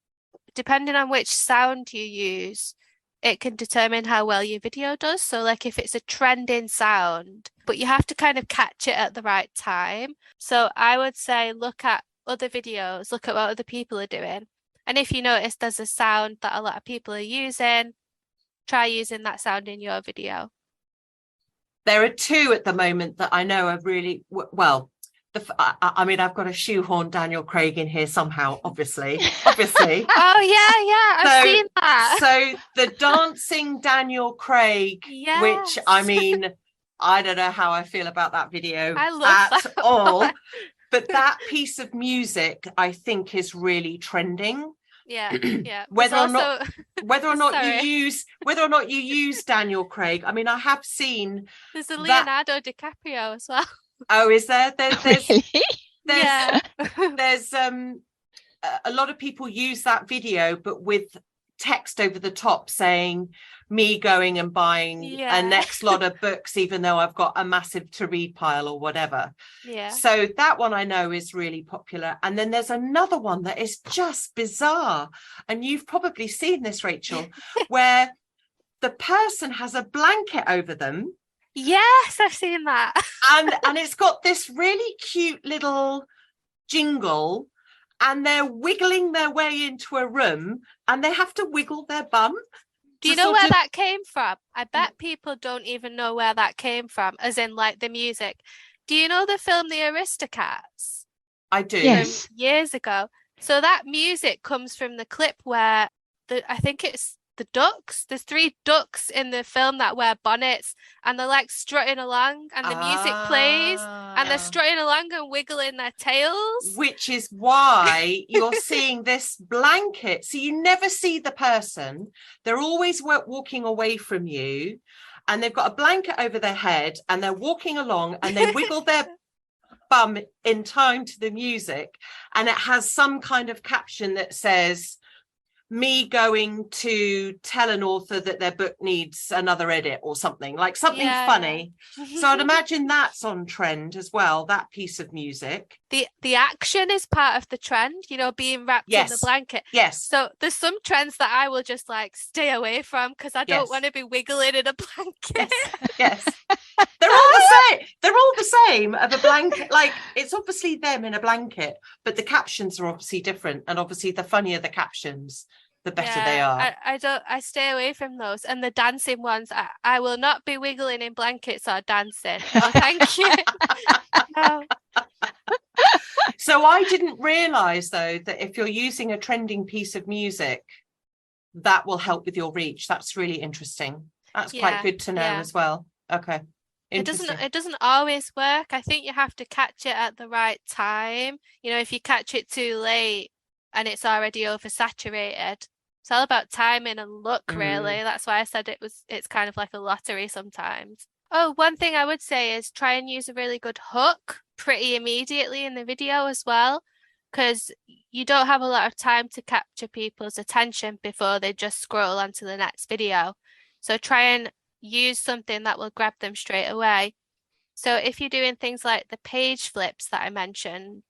Speaker 3: depending on which sound you use, it can determine how well your video does. So like if it's a trending sound, but you have to kind of catch it at the right time. So I would say look at other videos, look at what other people are doing. And if you notice there's a sound that a lot of people are using, try using that sound in your video.
Speaker 1: There are two at the moment that I know are really well. I mean, I've got to shoehorn Daniel Craig in here somehow, obviously.
Speaker 3: Oh yeah, I've seen that.
Speaker 1: So the dancing Daniel Craig, which I
Speaker 3: Yes.
Speaker 1: mean, I don't know how I feel about that video
Speaker 3: I love
Speaker 1: at
Speaker 3: that
Speaker 1: all.
Speaker 3: one.
Speaker 1: But that piece of music, I think, is really trending.
Speaker 3: Yeah.
Speaker 1: Whether or not
Speaker 3: Sorry.
Speaker 1: you use Daniel Craig. I mean, I have seen
Speaker 3: There's a Leonardo DiCaprio as well.
Speaker 1: Oh, is there?
Speaker 2: Really?
Speaker 1: There's a lot of people use that video, but with text over the top saying me going and buying a next lot of books, even though I've got a massive to read pile or whatever.
Speaker 3: Yeah.
Speaker 1: So that one I know is really popular. And then there's another one that is just bizarre. And you've probably seen this, Rachel, where the person has a blanket over them.
Speaker 3: Yes, I've seen that.
Speaker 1: and it's got this really cute little jingle, and they're wiggling their way into a room and they have to wiggle their bum.
Speaker 3: Do you know where that came from? I bet people don't even know where that came from, as in like the music. Do you know the film The Aristocats?
Speaker 1: I do.
Speaker 2: Yes.
Speaker 3: From years ago. So that music comes from the clip where I think it's the ducks. There's 3 ducks in the film that wear bonnets and they're like strutting along and the music plays and they're strutting along and wiggling their tails.
Speaker 1: Which is why you're seeing this blanket. So you never see the person. They're always walking away from you and they've got a blanket over their head and they're walking along and they wiggle their bum in time to the music. And it has some kind of caption that says, me going to tell an author that their book needs another edit or something, like something funny. So I'd imagine that's on trend as well, that piece of music.
Speaker 3: The action is part of the trend, you know, being wrapped in the blanket.
Speaker 1: Yes.
Speaker 3: So there's some trends that I will just like stay away from because I don't want to be wiggling in a blanket.
Speaker 1: Yes. They're all the same. They're all the same of a blanket. Like it's obviously them in a blanket, but the captions are obviously different. And obviously the funnier the captions, the better they are.
Speaker 3: I stay away from those. And the dancing ones, I will not be wiggling in blankets or dancing. Oh, thank you. No.
Speaker 1: So I didn't realize though that if you're using a trending piece of music, that will help with your reach. That's really interesting. That's quite good to know as well. Okay.
Speaker 3: It doesn't always work. I think you have to catch it at the right time. You know, if you catch it too late and it's already oversaturated, it's all about timing and luck, really. That's why I said it's kind of like a lottery sometimes. Oh, one thing I would say is try and use a really good hook pretty immediately in the video as well, because you don't have a lot of time to capture people's attention before they just scroll onto the next video. So try and use something that will grab them straight away. So if you're doing things like the page flips that I mentioned,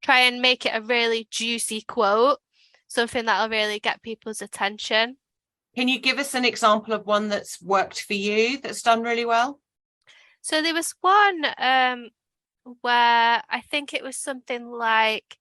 Speaker 3: try and make it a really juicy quote, something that'll really get people's attention.
Speaker 1: Can you give us an example of one that's worked for you, that's done really well?
Speaker 3: So there was one where I think it was something like,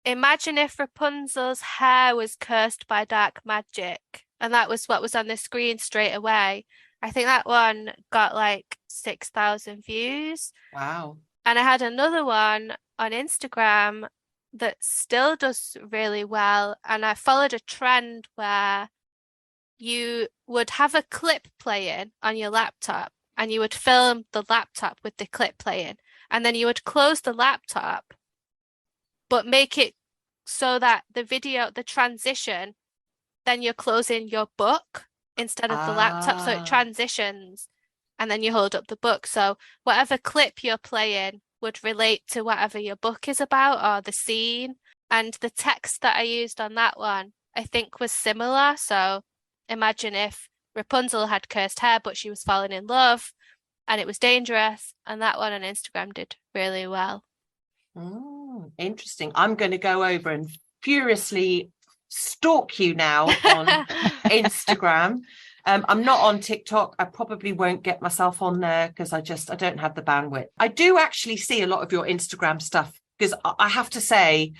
Speaker 3: imagine if Rapunzel's hair was cursed by dark magic. And that was what was on the screen straight away. I think that one got like 6,000 views.
Speaker 1: Wow.
Speaker 3: And I had another one on Instagram that still does really well. And I followed a trend where you would have a clip playing on your laptop and you would film the laptop with the clip playing. And then you would close the laptop, but make it so that the transition, then you're closing your book instead of the laptop. So it transitions and then you hold up the book. So whatever clip you're playing would relate to whatever your book is about or the scene. And the text that I used on that one, I think was similar. So imagine if Rapunzel had cursed hair, but she was falling in love and it was dangerous. And that one on Instagram did really well.
Speaker 1: Interesting. I'm going to go over and furiously stalk you now on Instagram. I'm not on TikTok. I probably won't get myself on there because I don't have the bandwidth. I do actually see a lot of your Instagram stuff because I have to say,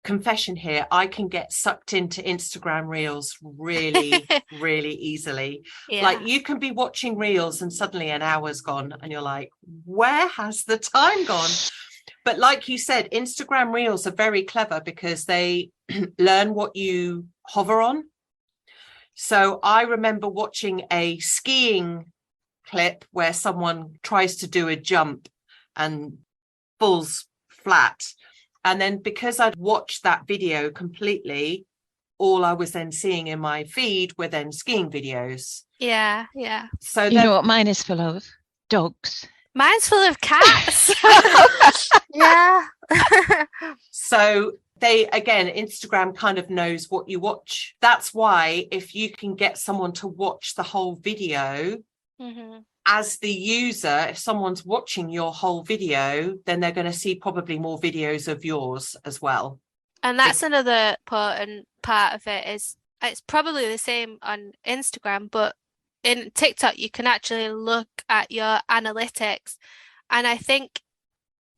Speaker 1: confession here, I can get sucked into Instagram reels really, really easily.
Speaker 3: Yeah.
Speaker 1: Like you can be watching reels and suddenly an hour's gone and you're like, where has the time gone? But like you said, Instagram reels are very clever because they learn what you hover on. So I remember watching a skiing clip where someone tries to do a jump and falls flat. And then because I'd watched that video completely, all I was then seeing in my feed were then skiing videos.
Speaker 3: Yeah.
Speaker 1: So
Speaker 2: you know what mine is full of? Dogs.
Speaker 3: Mine's full of cats. Yeah.
Speaker 1: So they, again, Instagram kind of knows what you watch. That's why if you can get someone to watch the whole video, as the user, if someone's watching your whole video, then they're going to see probably more videos of yours as well.
Speaker 3: And that's another important part of it is it's probably the same on Instagram, but in TikTok, you can actually look at your analytics. And I think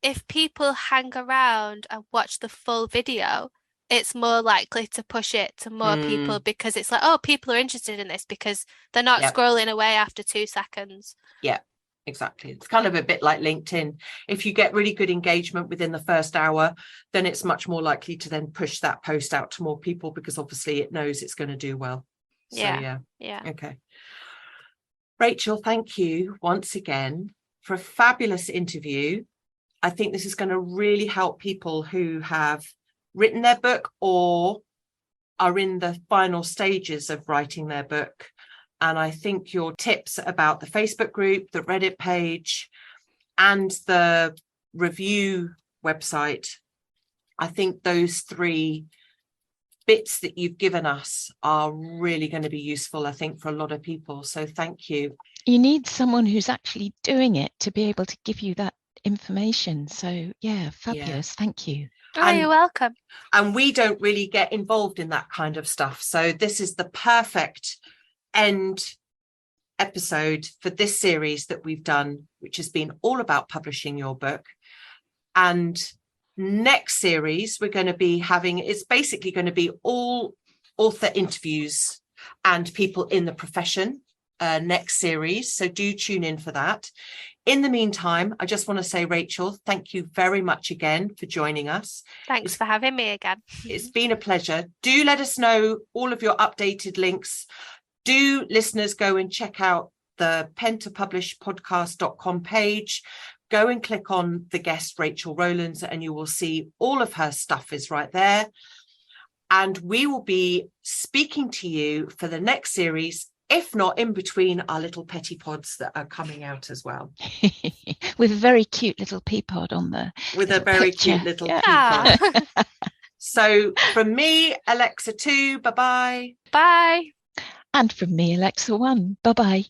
Speaker 3: if people hang around and watch the full video, it's more likely to push it to more people because it's like, oh, people are interested in this because they're not scrolling away after 2 seconds.
Speaker 1: Yeah, exactly. It's kind of a bit like LinkedIn. If you get really good engagement within the first hour, then it's much more likely to then push that post out to more people because obviously it knows it's going to do well. So, yeah. Okay. Rachel, thank you once again for a fabulous interview. I think this is going to really help people who have written their book or are in the final stages of writing their book. And I think your tips about the Facebook group, the Reddit page, and the review website, I think those 3 bits that you've given us are really going to be useful, I think, for a lot of people. So thank you.
Speaker 2: You need someone who's actually doing it to be able to give you that information. So yeah, fabulous. Thank you.
Speaker 3: Oh, you're welcome.
Speaker 1: And we don't really get involved in that kind of stuff. So this is the perfect end episode for this series that we've done, which has been all about publishing your book. And next series we're going to be having, it's basically going to be all author interviews and people in the profession next series. So do tune in for that. In the meantime, I just want to say, Rachel, thank you very much again for joining us.
Speaker 3: Thanks for having me again.
Speaker 1: It's been a pleasure. Do let us know all of your updated links. Do listeners go and check out the pen2publishpodcast.com page. Go and click on the guest Rachel Rowlands and you will see all of her stuff is right there. And we will be speaking to you for the next series, if not in between our little petty pods that are coming out as well.
Speaker 2: With a very cute little pea pod on there.
Speaker 1: With a very
Speaker 2: picture.
Speaker 1: Cute little pea pod. So from me, Alexa 2, bye-bye.
Speaker 3: Bye.
Speaker 2: And from me, Alexa 1, bye-bye.